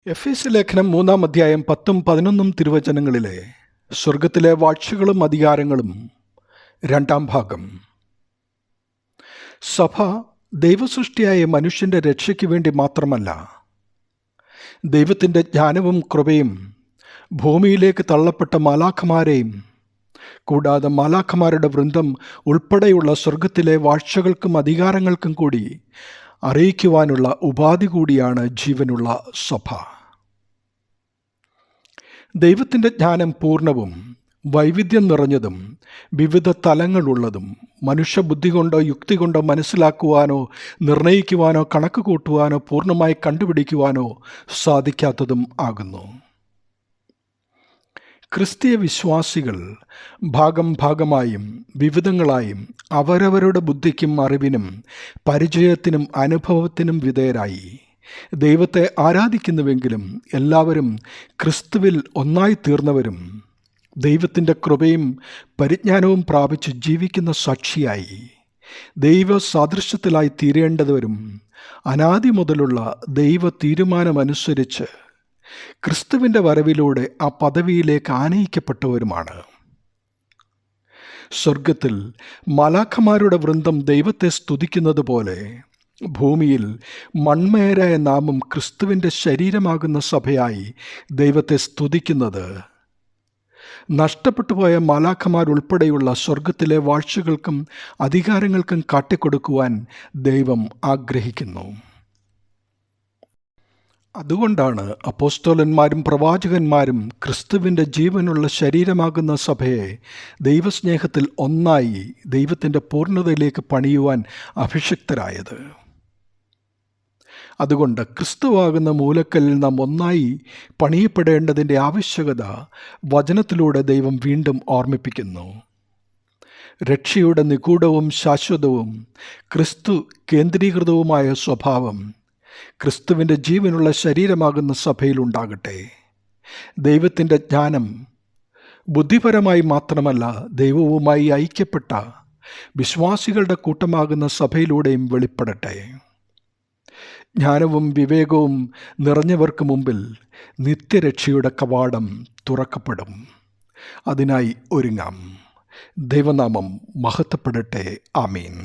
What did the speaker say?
എഫേസ്യ ലേഖനം 3 അധ്യായം 10-11 തിരുവചനങ്ങളിലെ സ്വർഗത്തിലെ വാഴ്ചകളും അധികാരങ്ങളും 2 ഭാഗം. സഭ ദൈവസൃഷ്ടിയായ മനുഷ്യൻ്റെ രക്ഷയ്ക്ക് വേണ്ടി മാത്രമല്ല, ദൈവത്തിൻ്റെ ജ്ഞാനവും കൃപയും ഭൂമിയിലേക്ക് തള്ളപ്പെട്ട മാലാഖമാരെയും കൂടാതെ മാലാഖമാരുടെ വൃന്ദം ഉൾപ്പെടെയുള്ള സ്വർഗത്തിലെ വാഴ്ചകൾക്കും അധികാരങ്ങൾക്കും കൂടി അറിയിക്കുവാനുള്ള ഉപാധി കൂടിയാണ് ജീവനുള്ള സഭ. ദൈവത്തിൻ്റെ ജ്ഞാനം പൂർണ്ണവും വൈവിധ്യം നിറഞ്ഞതും വിവിധ തലങ്ങളുള്ളതും മനുഷ്യബുദ്ധി കൊണ്ടോ യുക്തി കൊണ്ടോ മനസ്സിലാക്കുവാനോ നിർണയിക്കുവാനോ കണക്ക് കൂട്ടുവാനോ പൂർണ്ണമായി കണ്ടുപിടിക്കുവാനോ സാധിക്കാത്തതും ആകുന്നു. ക്രിസ്തീയ വിശ്വാസികൾ ഭാഗമായും വിവിധങ്ങളായും അവരവരുടെ ബുദ്ധിക്കും അറിവിനും പരിചയത്തിനും അനുഭവത്തിനും വിധേയരായി ദൈവത്തെ ആരാധിക്കുന്നുവെങ്കിലും എല്ലാവരും ക്രിസ്തുവിൽ ഒന്നായി തീർന്നവരും ദൈവത്തിൻ്റെ കൃപയും പരിജ്ഞാനവും പ്രാപിച്ച് ജീവിക്കുന്ന സാക്ഷിയായി ദൈവ സാദൃശ്യത്തിലായി തീരേണ്ടവരും അനാദി മുതലുള്ള ദൈവ തീരുമാനമനുസരിച്ച് ക്രിസ്തുവിൻ്റെ വരവിലൂടെ ആ പദവിയിലേക്ക് ആനയിക്കപ്പെട്ടവരുമാണ്. സ്വർഗത്തിൽ മാലാഖമാരുടെ വൃന്ദം ദൈവത്തെ സ്തുതിക്കുന്നത് പോലെ ഭൂമിയിൽ മൺമയരായ നാമും ക്രിസ്തുവിൻ്റെ ശരീരമാകുന്ന സഭയായി ദൈവത്തെ സ്തുതിക്കുന്നത് നഷ്ടപ്പെട്ടുപോയ മാലാഖമാരുൾപ്പെടെയുള്ള സ്വർഗത്തിലെ വാഴ്ചകൾക്കും അധികാരങ്ങൾക്കും കാട്ടിക്കൊടുക്കുവാൻ ദൈവം ആഗ്രഹിക്കുന്നു. അതുകൊണ്ടാണ് അപ്പോസ്തലന്മാരും പ്രവാചകന്മാരും ക്രിസ്തുവിൻ്റെ ജീവനുള്ള ശരീരമാകുന്ന സഭയെ ദൈവസ്നേഹത്തിൽ ഒന്നായി ദൈവത്തിൻ്റെ പൂർണ്ണതയിലേക്ക് പണിയുവാൻ അഭിഷിക്തരായത്. അതുകൊണ്ട് ക്രിസ്തുവാകുന്ന മൂലക്കല്ലിൽ നാം ഒന്നായി പണിയപ്പെടേണ്ടതിൻ്റെ ആവശ്യകത വചനത്തിലൂടെ ദൈവം വീണ്ടും ഓർമ്മിപ്പിക്കുന്നു. രക്ഷയുടെ നിഗൂഢവും ശാശ്വതവും ക്രിസ്തു കേന്ദ്രീകൃതവുമായ സ്വഭാവം ക്രിസ്തുവിൻ്റെ ജീവനുള്ള ശരീരമാകുന്ന സഭയിലുണ്ടാകട്ടെ. ദൈവത്തിൻ്റെ ജ്ഞാനം ബുദ്ധിപരമായി മാത്രമല്ല, ദൈവവുമായി ഐക്യപ്പെട്ട വിശ്വാസികളുടെ കൂട്ടമാകുന്ന സഭയിലൂടെയും വെളിപ്പെടട്ടെ. ജ്ഞാനവും വിവേകവും നിറഞ്ഞവർക്ക് മുമ്പിൽ നിത്യരക്ഷയുടെ കവാടം തുറക്കപ്പെടും. അതിനായി ഒരുങ്ങാം. ദൈവനാമം മഹത്വപ്പെടട്ടെ. ആമീൻ.